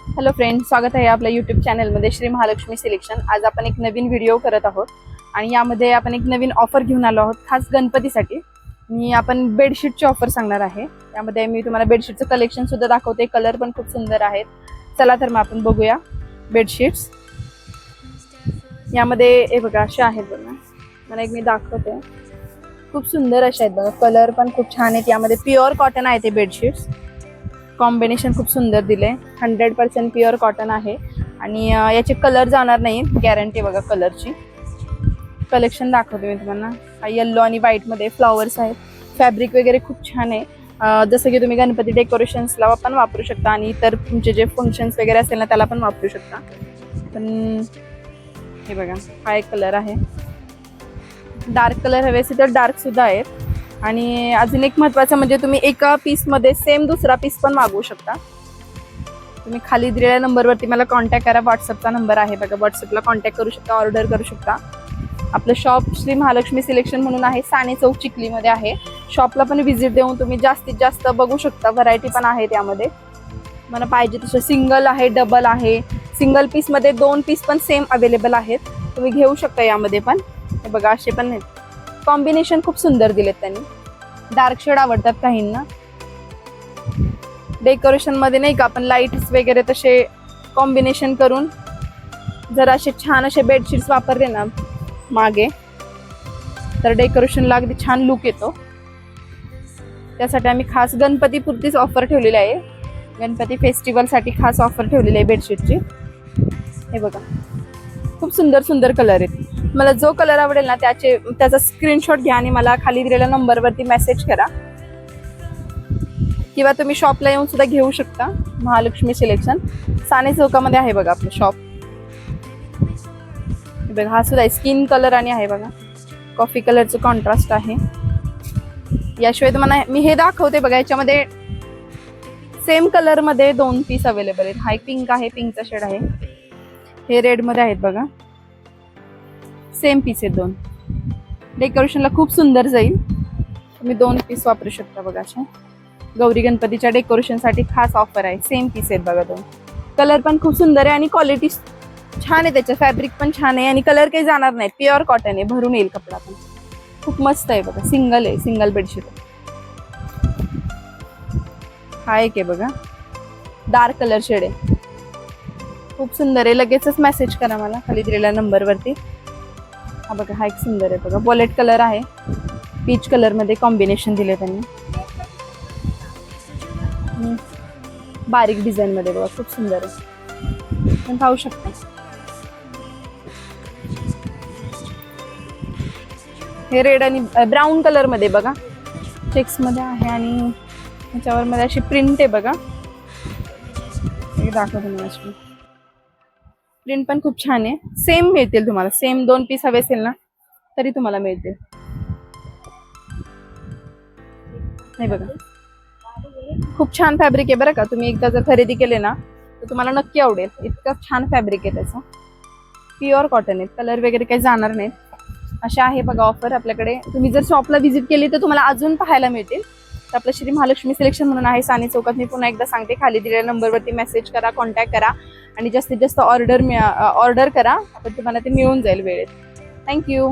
Hello friend, स्वागत आहे आपल्या यूट्यूब चॅनलमध्ये श्री महालक्ष्मी सिलेक्शन। आज आपण एक नवीन व्हिडिओ करत आहोत आणि यामध्ये आपण एक नवीन ऑफर घेऊन आलो आहोत खास गणपतीसाठी। मी आपण बेडशीटची ऑफर सांगणार आहे। यामध्ये मी तुम्हाला बेडशीटचं कलेक्शन सुद्धा दाखवते, कलर पण खूप सुंदर आहेत। चला तर मग आपण बघूया बेडशीट्स। यामध्ये हे बघा अशा आहेत बघा, मला एक मी दाखवते, खूप सुंदर अशा आहेत बघा, कलर पण खूप छान आहेत। यामध्ये प्युअर कॉटन आहे ते बेडशीट्स, कॉम्बिनेशन खूप सुंदर दिले, 100% प्युअर कॉटन आहे आणि याचे कलर जाणार नाही, गॅरंटी बघा कलरची। कलेक्शन दाखवते मी तुम्हाला। हा येल्लो आणि व्हाईट मध्ये फ्लॉवर्स आहेत, फॅब्रिक वगैरे खूप छान आहे। जसं की तुम्ही गणपती डेकोरेशन्सला पण वापरू शकता आणि इतर तुमचे जे फंक्शन्स वगैरे असेल ना त्याला पण वापरू शकता। पण हे बघा, हा एक कलर आहे, डार्क कलर हवे असेल तर डार्क सुद्धा आहेत। आणि अजून एक महत्त्वाचं म्हणजे तुम्ही एका पीसमध्ये सेम दुसरा पीस पण मागवू शकता। तुम्ही खाली दिलेल्या नंबरवरती मला कॉन्टॅक्ट करा, व्हॉट्सअपचा नंबर आहे बघा, व्हॉट्सअपला कॉन्टॅक्ट करू शकता, ऑर्डर करू शकता। आपलं शॉप श्री महालक्ष्मी सिलेक्शन म्हणून आहे, साने चौक चिखलीमध्ये आहे। शॉपला पण व्हिजिट देऊन तुम्ही जास्तीत जास्त बघू शकता, व्हरायटी पण आहे त्यामध्ये। मला पाहिजे तसं सिंगल आहे, डबल आहे, सिंगल पीसमध्ये 2 पीस पण सेम अवेलेबल आहेत, तुम्ही घेऊ शकता। यामध्ये पण हे बघा असे पण आहेत, कॉम्बिनेशन खूप सुंदर दिलेत त्यांनी। डार्क शेड आवडतात काहींना, डेकोरेशन मध्ये नाही का आपण लाईट्स वगैरे तसे कॉम्बिनेशन करून जर असे छान असे बेडशीट्स वापरले ना मागे, तर डेकोरेशनला अगदी छान लुक येतो। त्यासाठी आम्ही खास गणपती पुरतीच ऑफर ठेवलेली आहे, गणपती फेस्टिवल साठी खास ऑफर ठेवलेली आहे बेडशीटची। हे बघा खूप सुंदर सुंदर कलर आहेत। मला जो कलर आवडेल ना त्याचा स्क्रीनशॉट घ्या आणि मला खाली दिलेल्या नंबरवरती मेसेज करा, किंवा तुम्ही शॉपला येऊन सुद्धा घेऊ शकता। महालक्ष्मी सिलेक्शन साने चौकामध्ये आहे बघा आपलं शॉप। बघा हा सुद्धा स्किन कलर आणि आहे बघा, कॉफी कलरचं कॉन्ट्रास्ट आहे। याशिवाय तुम्हाला मी हे दाखवते बघा, याच्यामध्ये सेम कलर मध्ये 2 पीस अवेलेबल आहेत। हा एक पिंक आहे, पिंकचा शेड आहे, हे रेड मध्ये आहेत बघा, सेम पीस आहेत 2। डेकोरेशनला खूप सुंदर जाईल, तुम्ही 2 पीस वापरू शकता बघा अशा। गौरी गणपतीच्या डेकोरेशनसाठी खास ऑफर आहे, सेम पीस आहेत बघा 2। कलर पण खूप सुंदर आहे आणि क्वालिटी छान आहे, त्याचं फॅब्रिक पण छान आहे आणि कलर काही जाणार नाही, प्युअर कॉटन आहे, भरून येईल कपडा पण, खूप मस्त आहे बघा। सिंगल आहे, सिंगल बेडशीट आहे। हा एक आहे बघा, डार्क कलर शेड आहे, खूप सुंदर आहे। लगेचच मेसेज करा मला खाली दिलेल्या नंबरवरती। हा बघा हा एक सुंदर आहे बघा, वॉलेट कलर आहे, पीच कलर मध्ये कॉम्बिनेशन दिले त्यांनी, बारीक डिझाईन मध्ये बघा, खूप सुंदर आहे, पण पाहू शकता। हे रेड आणि ब्राऊन कलर मध्ये बघा, चेक्स मध्ये आहे आणि त्याच्यावर मध्ये अशी प्रिंट आहे बघा, हे दाखवते मला। अशी प्रिंट पण खूप छान आहे, सेम मिळतील तुम्हाला, सेम 2 पीस हवे असेल ना तरी तुम्हाला मिळतील। हे बघा खूप छान फॅब्रिक आहे बरं का, तुम्ही एकदा जर खरेदी केले ना तर तुम्हाला नक्की आवडेल, इतकं छान फॅब्रिक आहे त्याचं, प्युअर कॉटन आहे, कलर वगैरे काही जाणार नाहीत। अशा आहे बघा ऑफर आपल्याकडे। तुम्ही जर शॉपला व्हिजिट केली तर तुम्हाला अजून पाहायला मिळतील। तर आपलं श्री महालक्ष्मी सिलेक्शन म्हणून आहे साने चौकात, मी पुन्हा एकदा सांगते, खाली दिलेल्या नंबरवरती मेसेज करा, कॉन्टॅक्ट करा आणि जास्तीत जास्त ऑर्डर करा, आपण तुम्हाला ते मिळून जाईल वेळेत। थँक्यू।